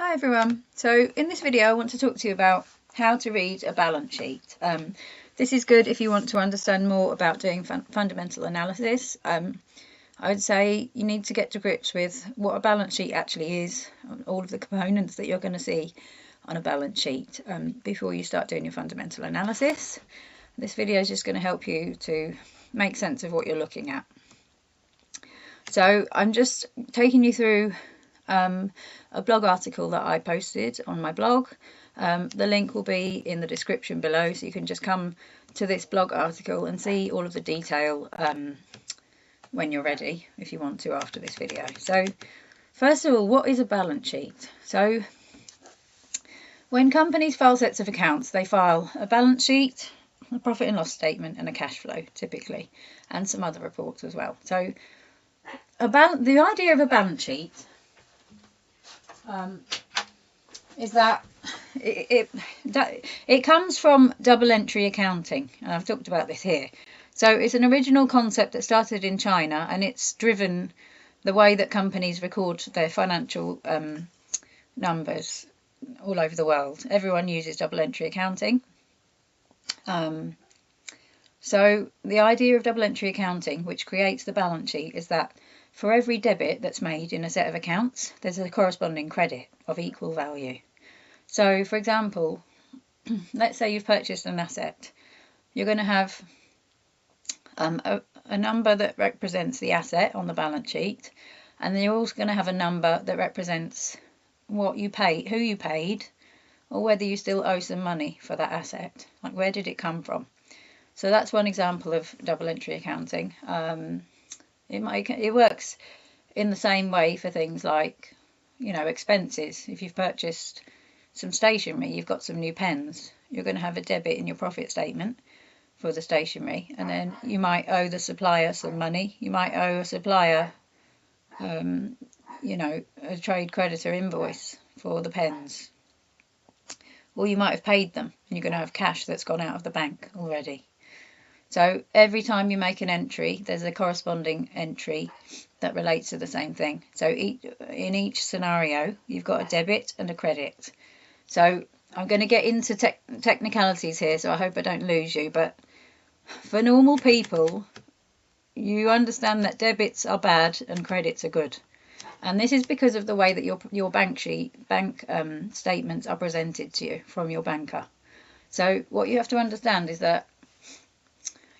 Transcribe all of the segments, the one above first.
Hi everyone. So in this video I want to talk to you about how to read a balance sheet. This is good if you want to understand more about doing fundamental analysis. I would say you need to get to grips with what a balance sheet actually is, all of the components that you're going to see on a balance sheet before you start doing your fundamental analysis. This video is just going to help you to make sense of what you're looking at. So I'm just taking you through a blog article that I posted on my blog. The link will be in the description below, so you can just come to this blog article and see all of the detail when you're ready, if you want to, after this video. So first of all, what is a balance sheet? So when companies file sets of accounts, they file a balance sheet, a profit and loss statement, and a cash flow typically, and some other reports as well. So the idea of a balance sheet is that it comes from double entry accounting, and I've talked about this here. So it's an original concept that started in China, and it's driven the way that companies record their financial numbers all over the world. Everyone uses double entry accounting. So the idea of double entry accounting, which creates the balance sheet, is that for every debit that's made in a set of accounts, there's a corresponding credit of equal value. So, for example, let's say you've purchased an asset. You're going to have a number that represents the asset on the balance sheet, and then you're also going to have a number that represents what you paid, who you paid, or whether you still owe some money for that asset. Like, where did it come from? So that's one example of double entry accounting. It works in the same way for things like, expenses. If you've purchased some stationery, you've got some new pens, you're going to have a debit in your profit statement for the stationery, and then you might owe the supplier some money. You might owe a supplier, a trade creditor invoice for the pens, or you might have paid them and you're going to have cash that's gone out of the bank already. So every time you make an entry, there's a corresponding entry that relates to the same thing. So in each scenario, you've got a debit and a credit. So I'm going to get into technicalities here, so I hope I don't lose you. But for normal people, you understand that debits are bad and credits are good. And this is because of the way that your bank statements are presented to you from your banker. So what you have to understand is that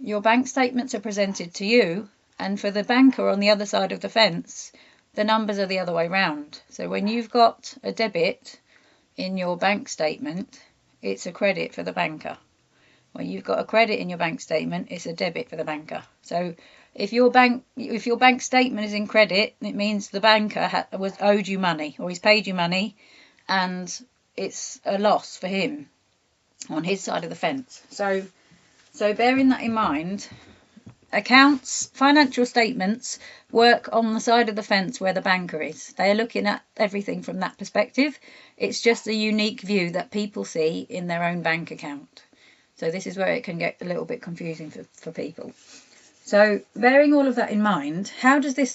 your bank statements are presented to you, and for the banker on the other side of the fence, the numbers are the other way round. So when you've got a debit in your bank statement, it's a credit for the banker. When you've got a credit in your bank statement, it's a debit for the banker. So if your bank statement is in credit, it means the banker was owed you money, or he's paid you money, and it's a loss for him on his side of the fence. So bearing that in mind, financial statements work on the side of the fence where the banker is. They are looking at everything from that perspective. It's just a unique view that people see in their own bank account. So this is where it can get a little bit confusing for people. So bearing all of that in mind,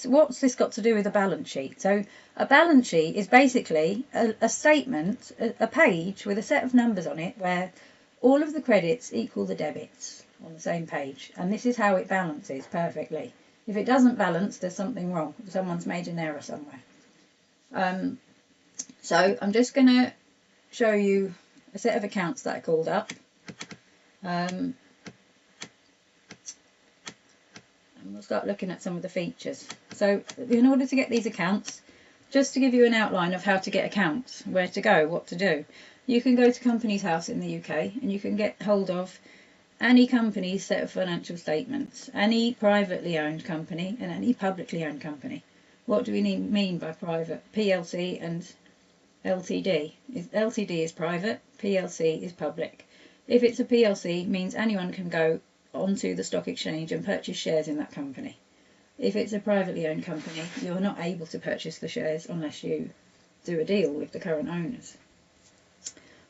what's this got to do with a balance sheet? So a balance sheet is basically a statement, a page with a set of numbers on it where all of the credits equal the debits on the same page, and this is how it balances perfectly. If it doesn't balance, there's something wrong. Someone's made an error somewhere. So I'm just going to show you a set of accounts that I called up. And we'll start looking at some of the features. So in order to get these accounts, just to give you an outline of how to get accounts, where to go, what to do, you can go to Companies House in the UK and you can get hold of any company's set of financial statements, any privately owned company and any publicly owned company. What do we mean by private? PLC and LTD. LTD is private, PLC is public. If it's a PLC, it means anyone can go onto the stock exchange and purchase shares in that company. If it's a privately owned company, you're not able to purchase the shares unless you do a deal with the current owners.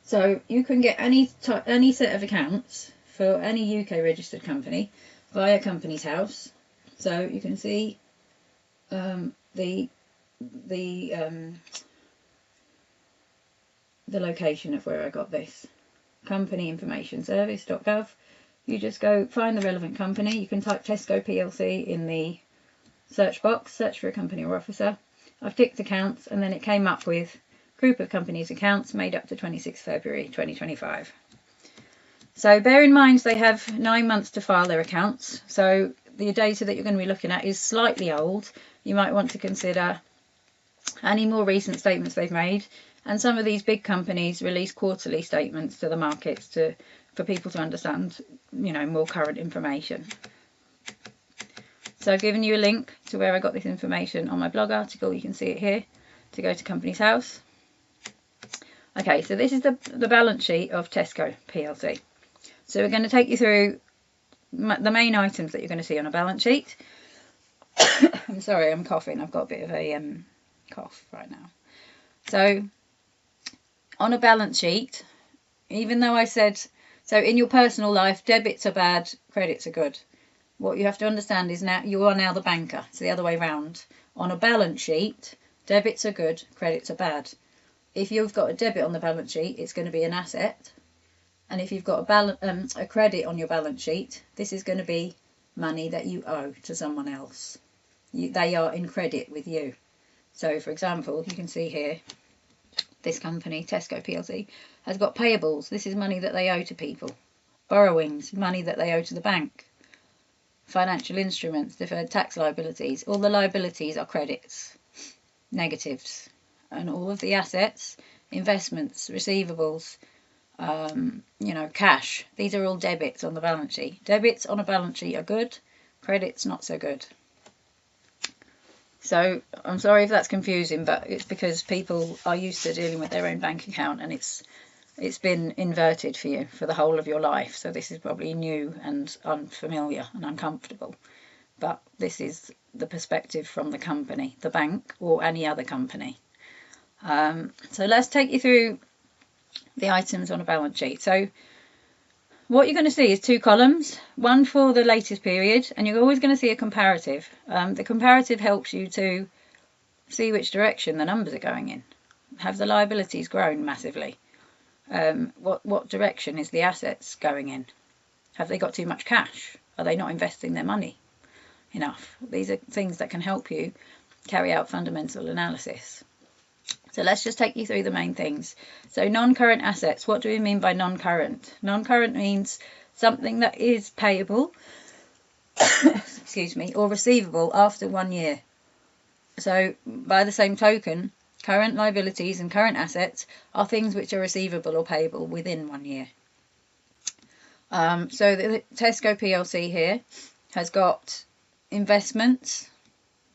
So you can get any set of accounts for any UK registered company via Companies House. So you can see the the location of where I got this. Company Information Service.gov. You just go find the relevant company. You can type Tesco PLC in the search box, search for a company or officer. I've ticked accounts, and then it came up with group of companies accounts made up to 26 February 2025. So bear in mind they have 9 months to file their accounts. So the data that you're going to be looking at is slightly old. You might want to consider any more recent statements they've made. And some of these big companies release quarterly statements to the markets for people to understand, more current information. So I've given you a link to where I got this information on my blog article. You can see it here, to go to Companies House. Okay, so this is the balance sheet of Tesco PLC. So we're going to take you through the main items that you're going to see on a balance sheet. I'm sorry, I'm coughing. I've got a bit of a cough right now. So on a balance sheet, even though I said, so in your personal life, debits are bad, credits are good. What you have to understand is now you are now the banker. It's the other way round. On a balance sheet, debits are good, credits are bad. If you've got a debit on the balance sheet, it's going to be an asset. And if you've got a credit on your balance sheet, this is going to be money that you owe to someone else. They are in credit with you. So, for example, you can see here, this company, Tesco PLC, has got payables. This is money that they owe to people. Borrowings, money that they owe to the bank. Financial instruments, deferred tax liabilities. All the liabilities are credits, negatives. And all of the assets, investments, receivables, cash. These are all debits on the balance sheet. Debits on a balance sheet are good, credits not so good. So I'm sorry if that's confusing, but it's because people are used to dealing with their own bank account, and it's been inverted for you for the whole of your life. So this is probably new and unfamiliar and uncomfortable. But this is the perspective from the company, the bank, or any other company. So let's take you through the items on a balance sheet. So what you're going to see is two columns, one for the latest period, and you're always going to see a comparative. The comparative helps you to see which direction the numbers are going in. Have the liabilities grown massively? What direction is the assets going in? Have they got too much cash? Are they not investing their money enough? These are things that can help you carry out fundamental analysis. So let's just take you through the main things. So non-current assets, what do we mean by non-current? Non-current means something that is payable, excuse me, or receivable after 1 year. So by the same token, current liabilities and current assets are things which are receivable or payable within 1 year. So the Tesco PLC here has got investments,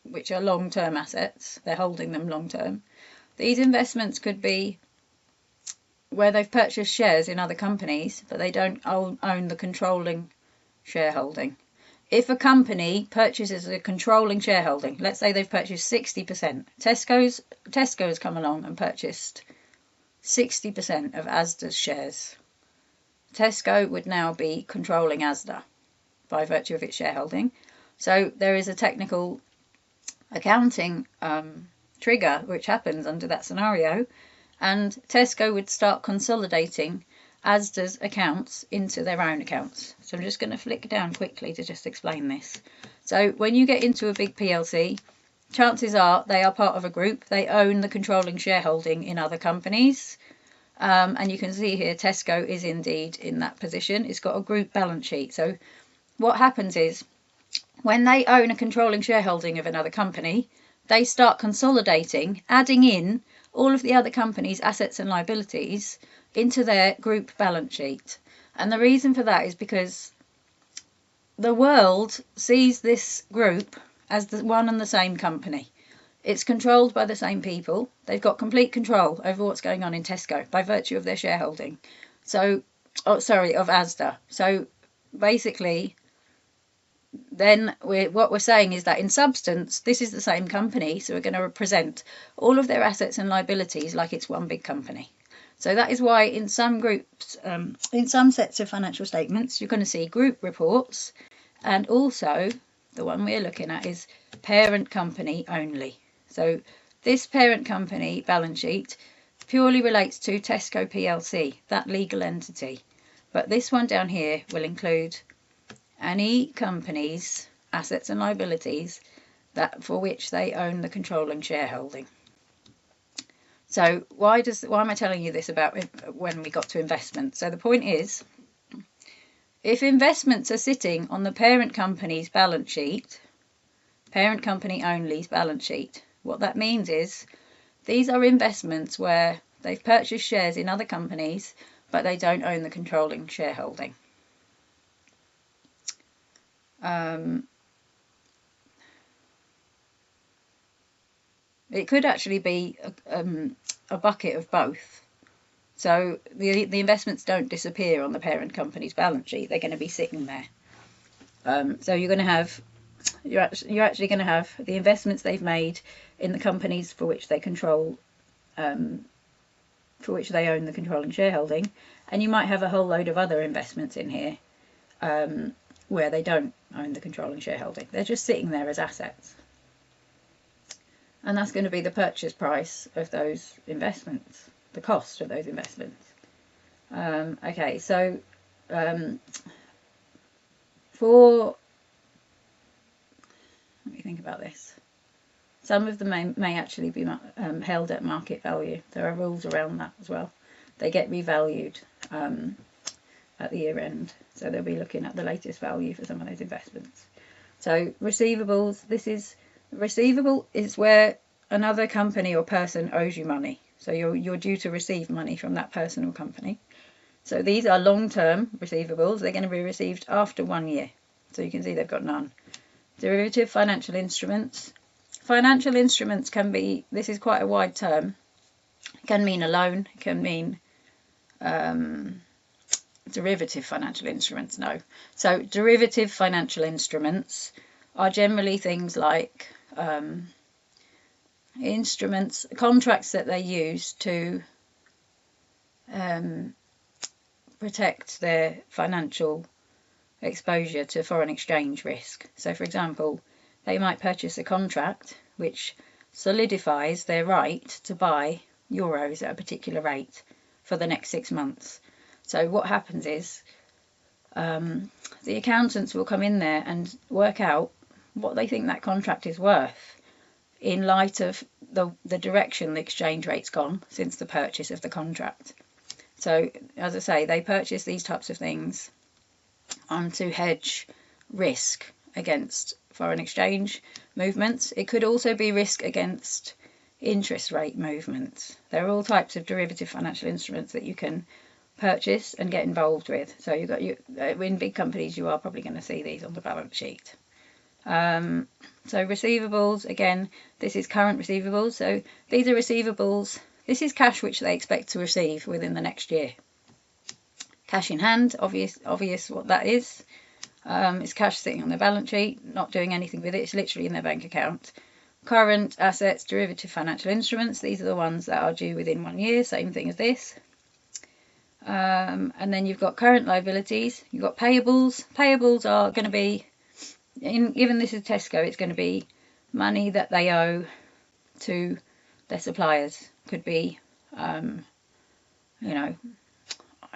which are long-term assets. They're holding them long-term. These investments could be where they've purchased shares in other companies, but they don't own the controlling shareholding. If a company purchases a controlling shareholding, let's say they've purchased 60%. Tesco's come along and purchased 60% of Asda's shares. Tesco would now be controlling Asda by virtue of its shareholding. So there is a technical accounting trigger which happens under that scenario, and Tesco would start consolidating Asda's accounts into their own accounts. So I'm just going to flick down quickly to just explain this. So when you get into a big PLC, chances are they are part of a group. They own the controlling shareholding in other companies. And you can see here Tesco is indeed in that position. It's got a group balance sheet. So what happens is when they own a controlling shareholding of another company, they start consolidating, adding in all of the other company's assets and liabilities into their group balance sheet. And the reason for that is because the world sees this group as the one and the same company. It's controlled by the same people. They've got complete control over what's going on in Tesco by virtue of their shareholding. So, of Asda. So basically, then what we're saying is that in substance, this is the same company. So we're going to represent all of their assets and liabilities like it's one big company. So that is why in some groups, in some sets of financial statements, you're going to see group reports. And also, the one we're looking at is parent company only. So this parent company balance sheet purely relates to Tesco PLC, that legal entity. But this one down here will include any company's assets and liabilities that for which they own the controlling shareholding. So why am I telling you this about when we got to investment? So the point is, if investments are sitting on the parent company's balance sheet, parent company only's balance sheet, what that means is these are investments where they've purchased shares in other companies, but they don't own the controlling shareholding. It could actually be a bucket of both. So the investments don't disappear on the parent company's balance sheet. They're going to be sitting there. So you're actually going to have the investments they've made in the companies for which they control, for which they own the controlling shareholding, and you might have a whole load of other investments in here where they don't own the controlling shareholding. They're just sitting there as assets. And that's going to be the purchase price of those investments, the cost of those investments. Okay, so let me think about this. Some of them may actually be held at market value. There are rules around that as well. They get revalued at the year end, so they'll be looking at the latest value for some of those investments. So receivables, receivable is where another company or person owes you money. So you're due to receive money from that person or company. So these are long-term receivables. They're going to be received after 1 year. So you can see they've got none. Derivative financial instruments. Financial instruments can be, this is quite a wide term. It can mean a loan. It can mean derivative financial instruments. No. So derivative financial instruments are generally things like contracts that they use to protect their financial exposure to foreign exchange risk. So, for example, they might purchase a contract which solidifies their right to buy euros at a particular rate for the next 6 months. So what happens is the accountants will come in there and work out what they think that contract is worth in light of the direction the exchange rate's gone since the purchase of the contract. So, as I say, they purchase these types of things to hedge risk against foreign exchange movements. It could also be risk against interest rate movements. There are all types of derivative financial instruments that you can purchase and get involved with. So in big companies, you are probably going to see these on the balance sheet. So receivables, again, this is current receivables. So these are receivables. This is cash which they expect to receive within the next year. Cash in hand, obvious what that is. It's cash sitting on their balance sheet, not doing anything with it. It's literally in their bank account. Current assets, derivative financial instruments. These are the ones that are due within 1 year. Same thing as this. And then you've got current liabilities. You've got payables. Payables are going to be, given this is Tesco, it's going to be money that they owe to their suppliers. Could be, I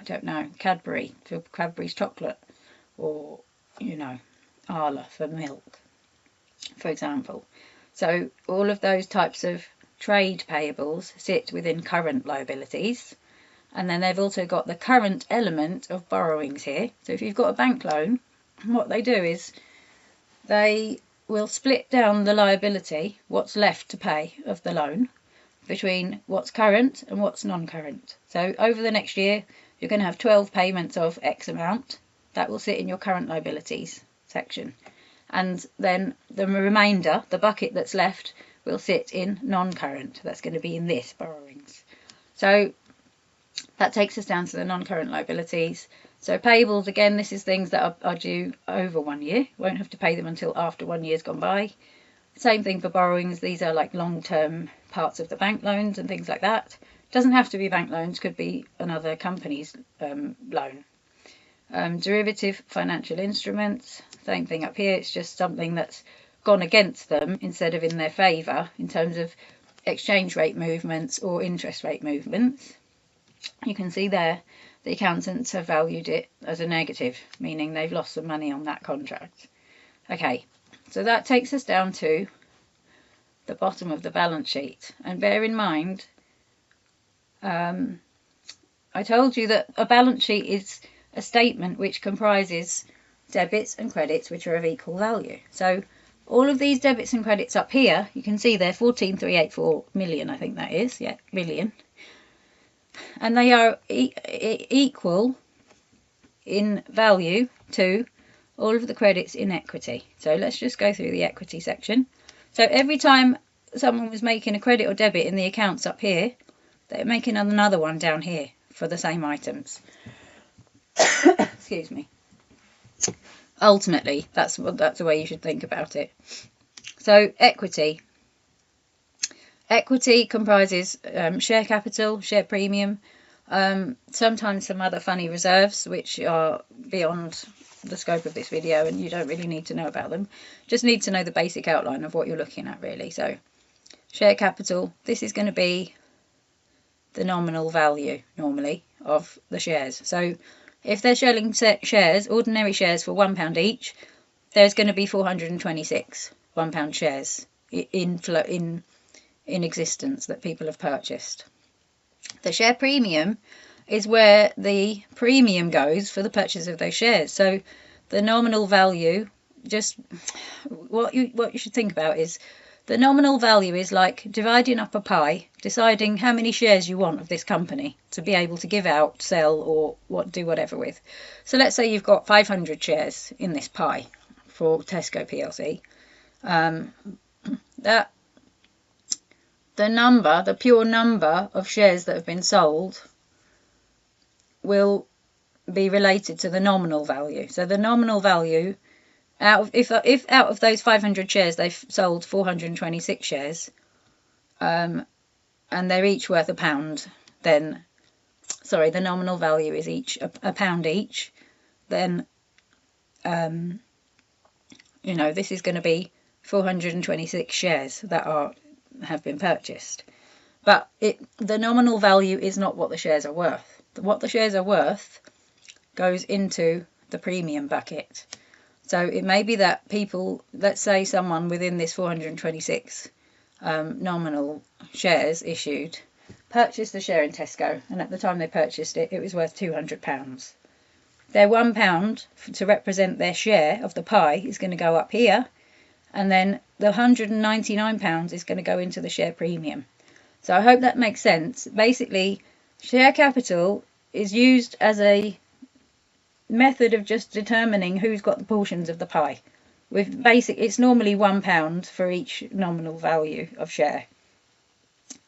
don't know, Cadbury for Cadbury's chocolate, or, Arla for milk, for example. So all of those types of trade payables sit within current liabilities. And then they've also got the current element of borrowings here. So if you've got a bank loan, what they do is they will split down the liability, what's left to pay of the loan, between what's current and what's non-current. So over the next year, you're going to have 12 payments of X amount. That will sit in your current liabilities section. And then the remainder, the bucket that's left, will sit in non-current. That's going to be in this, borrowings. So that takes us down to the non-current liabilities. So payables, again, this is things that are due over 1 year. Won't have to pay them until after 1 year's gone by. Same thing for borrowings. These are like long-term parts of the bank loans and things like that. Doesn't have to be bank loans, could be another company's loan. Derivative financial instruments, same thing up here. It's just something that's gone against them instead of in their favour, in terms of exchange rate movements or interest rate movements, you can see there the accountants have valued it as a negative, meaning they've lost some money on that contract. Okay, so that takes us down to the bottom of the balance sheet. And bear in mind, I told you that a balance sheet is a statement which comprises debits and credits which are of equal value. So all of these debits and credits up here, you can see they're 14,384 million, I think that is, yeah, million. And they are equal in value to all of the credits in equity. So let's just go through the equity section. So every time someone was making a credit or debit in the accounts up here, they're making another one down here for the same items. Excuse me. Ultimately, that's the way you should think about it. So equity. Equity comprises share capital, share premium, sometimes some other funny reserves which are beyond the scope of this video and you don't really need to know about them. Just need to know the basic outline of what you're looking at really. So share capital, this is going to be the nominal value normally of the shares. So if they're selling shares, ordinary shares for £1 each, there's going to be 426 £1 shares in existence that people have purchased. The share premium is where the premium goes for the purchase of those shares. So the nominal value, just what you should think about is the nominal value is like dividing up a pie, deciding how many shares you want of this company to be able to give out, sell, or do whatever with. So let's say you've got 500 shares in this pie for Tesco PLC. The pure number of shares that have been sold will be related to the nominal value. So the nominal value, if out of those 500 shares they've sold 426 shares, and they're each worth £1, then sorry, the nominal value is each £1 each, then this is going to be 426 shares that have been purchased. But the nominal value is not what the shares are worth. What the shares are worth goes into the premium bucket. So it may be that people, let's say someone within this 426 nominal shares issued, purchased a share in Tesco, and at the time they purchased it, it was worth £200. Their £1 to represent their share of the pie is going to go up here, and then the £199 is going to go into the share premium. So I hope that makes sense. Basically, share capital is used as a method of just determining who's got the portions of the pie. It's normally £1 for each nominal value of share.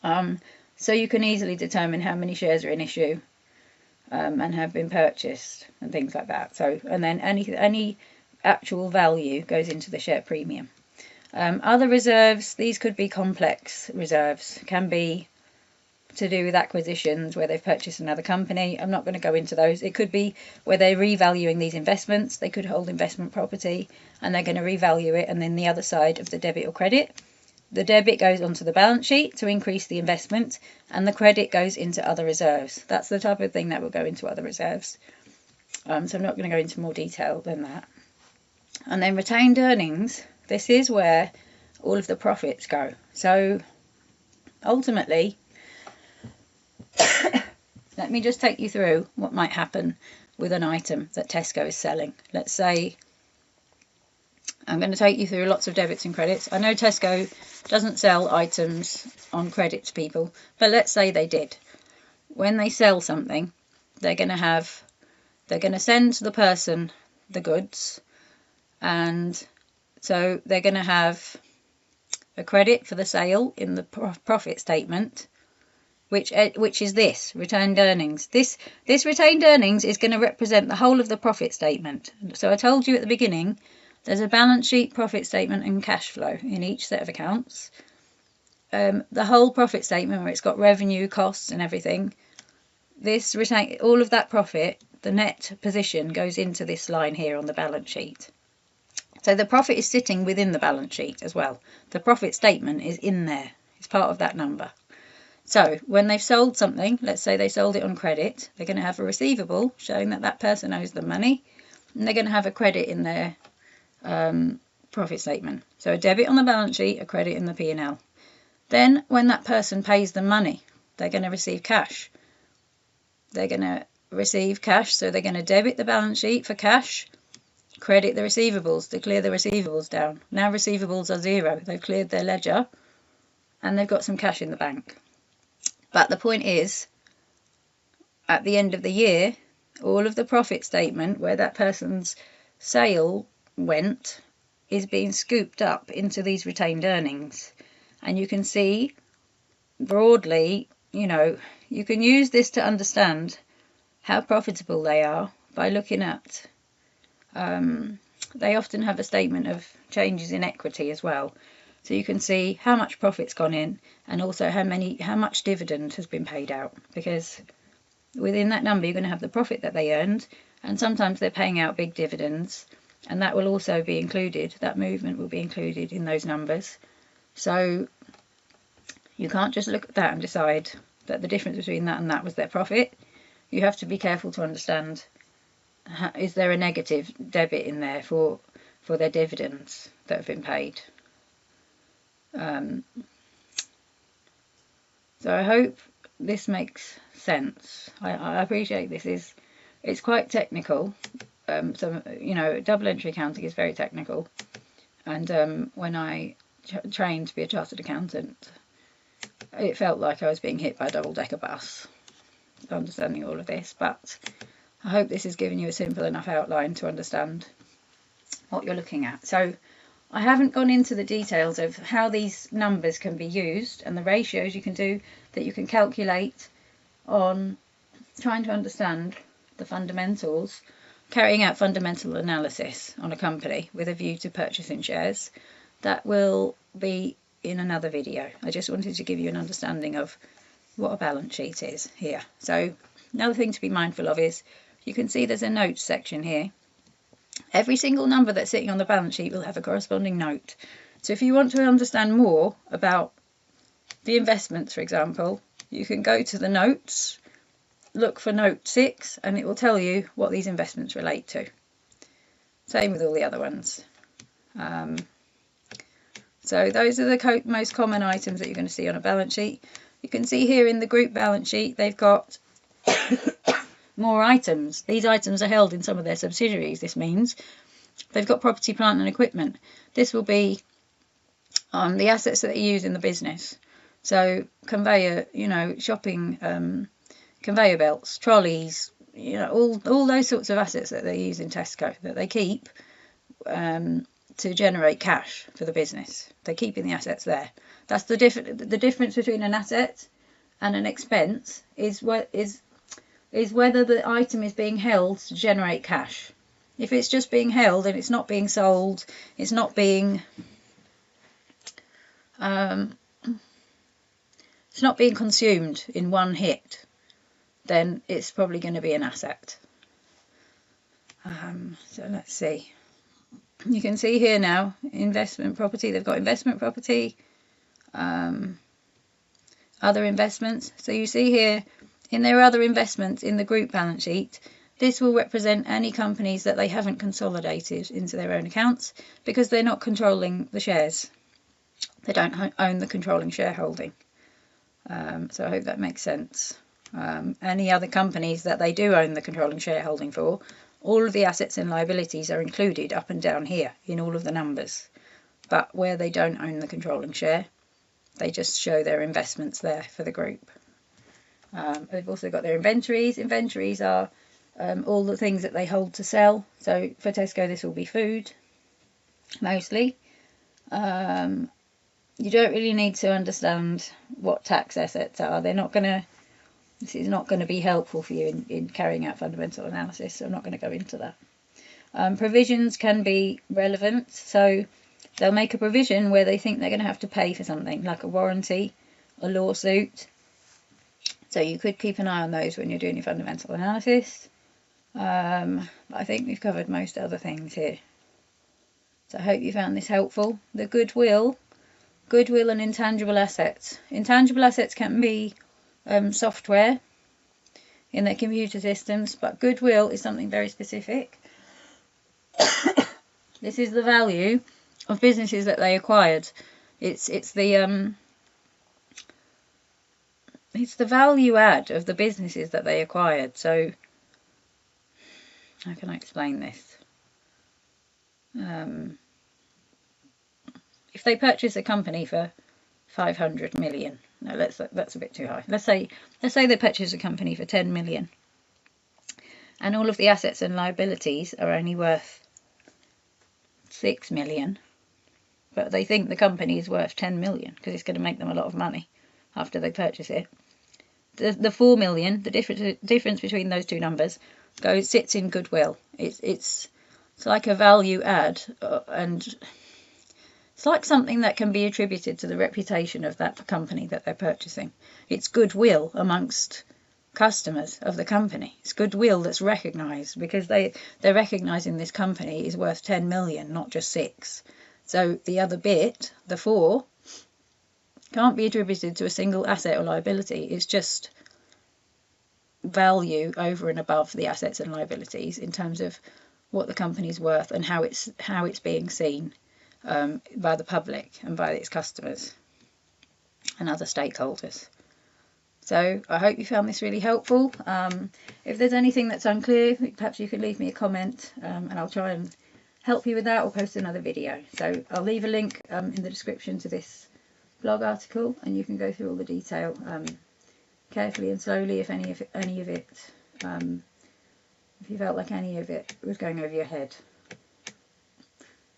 So you can easily determine how many shares are in issue and have been purchased and things like that. So, and then any actual value goes into the share premium. Other reserves, these could be complex reserves, can be to do with acquisitions where they've purchased another company. I'm not going to go into those. It could be where they're revaluing these investments. They could hold investment property and they're going to revalue it, and then the other side of the debit or credit. The debit goes onto the balance sheet to increase the investment, and the credit goes into other reserves. That's the type of thing that will go into other reserves. So I'm not going to go into more detail than that. And then retained earnings, this is where all of the profits go. So ultimately, let me just take you through what might happen with an item that Tesco is selling. Let's say I'm going to take you through lots of debits and credits. I know Tesco doesn't sell items on credit to people, but let's say they did. When they sell something, they're going to send the person the goods, and so they're going to have a credit for the sale in the profit statement, which is this retained earnings. This retained earnings is going to represent the whole of the profit statement. So I told you at the beginning, there's a balance sheet, profit statement and cash flow in each set of accounts. The whole profit statement, where it's got revenue, costs and everything, all of that profit, the net position, goes into this line here on the balance sheet. So the profit is sitting within the balance sheet as well. The profit statement is in there. It's part of that number. So when they've sold something, let's say they sold it on credit, they're going to have a receivable showing that that person owes them money, and they're going to have a credit in their profit statement. So a debit on the balance sheet, a credit in the P&L. Then when that person pays them money, they're going to receive cash. They're going to receive cash, so they're going to debit the balance sheet for cash, credit the receivables to clear the receivables down. Now receivables are zero. They've cleared their ledger and they've got some cash in the bank. But the point is, at the end of the year, all of the profit statement where that person's sale went is being scooped up into these retained earnings. And you can see broadly, you can use this to understand how profitable they are by looking at, they often have a statement of changes in equity as well. So you can see how much profit's gone in and also how much dividend has been paid out, because within that number you're going to have the profit that they earned, and sometimes they're paying out big dividends, and that will also be included, that movement will be included in those numbers. So you can't just look at that and decide that the difference between that and that was their profit. You have to be careful to understand, is there a negative debit in there for their dividends that have been paid. So I hope this makes sense. I appreciate it's quite technical. Double entry accounting is very technical. And when I trained to be a chartered accountant, it felt like I was being hit by a double-decker bus, understanding all of this. But I hope this has given you a simple enough outline to understand what you're looking at. So I haven't gone into the details of how these numbers can be used and the ratios you can do that you can calculate on trying to understand the fundamentals, carrying out fundamental analysis on a company with a view to purchasing shares. That will be in another video. I just wanted to give you an understanding of what a balance sheet is here. So another thing to be mindful of is you can see there's a notes section here. Every single number that's sitting on the balance sheet will have a corresponding note. So if you want to understand more about the investments, for example, you can go to the notes, look for note 6, and it will tell you what these investments relate to. Same with all the other ones. So those are the most common items that you're going to see on a balance sheet. You can see here in the group balance sheet, they've got more items. These items are held in some of their subsidiaries. This means they've got property, plant and equipment. This will be the assets that they use in the business. So conveyor, shopping, conveyor belts, trolleys, all those sorts of assets that they use in Tesco that they keep to generate cash for the business. They're keeping the assets there. That's the difference between an asset and an expense is whether the item is being held to generate cash. If it's just being held and it's not being sold, it's not being consumed in one hit, then it's probably going to be an asset. So let's see. You can see here now, investment property. They've got investment property, other investments. So you see here, in their other investments in the group balance sheet, this will represent any companies that they haven't consolidated into their own accounts because they're not controlling the shares. They don't own the controlling shareholding. So I hope that makes sense. Any other companies that they do own the controlling shareholding for, all of the assets and liabilities are included up and down here in all of the numbers. But where they don't own the controlling share, they just show their investments there for the group. They've also got their inventories. Inventories are all the things that they hold to sell. So for Tesco, this will be food, mostly. You don't really need to understand what tax assets are. This is not going to be helpful for you in carrying out fundamental analysis, so I'm not going to go into that. Provisions can be relevant. So they'll make a provision where they think they're going to have to pay for something, like a warranty, a lawsuit. So you could keep an eye on those when you're doing your fundamental analysis. I think we've covered most other things here. So I hope you found this helpful. The goodwill Goodwill and intangible assets. Intangible assets can be software in their computer systems, but goodwill is something very specific. This is the value of businesses that they acquired. It's the value add of the businesses that they acquired. So how can I explain this? If they purchase a company for 500 million, no, that's a bit too high. Let's say they purchase a company for 10 million, and all of the assets and liabilities are only worth 6 million, but they think the company is worth 10 million because it's going to make them a lot of money after they purchase it. The 4 million, the difference between those two numbers, sits in goodwill. It's like a value add, and it's like something that can be attributed to the reputation of that company that they're purchasing. It's goodwill amongst customers of the company. It's goodwill that's recognised because they're recognising this company is worth 10 million, not just 6. So the other bit, the 4, can't be attributed to a single asset or liability. It's just value over and above the assets and liabilities in terms of what the company's worth and how it's being seen by the public and by its customers and other stakeholders. So I hope you found this really helpful. If there's anything that's unclear, perhaps you could leave me a comment, and I'll try and help you with that or post another video. So I'll leave a link in the description to this blog article, and you can go through all the detail carefully and slowly if any of it if you felt like any of it was going over your head.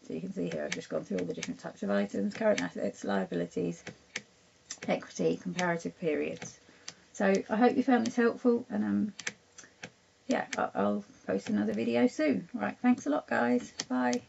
So you can see here I've just gone through all the different types of items: current assets, liabilities, equity, comparative periods. So I hope you found this helpful, and yeah, I'll post another video soon. Right, thanks a lot guys, bye.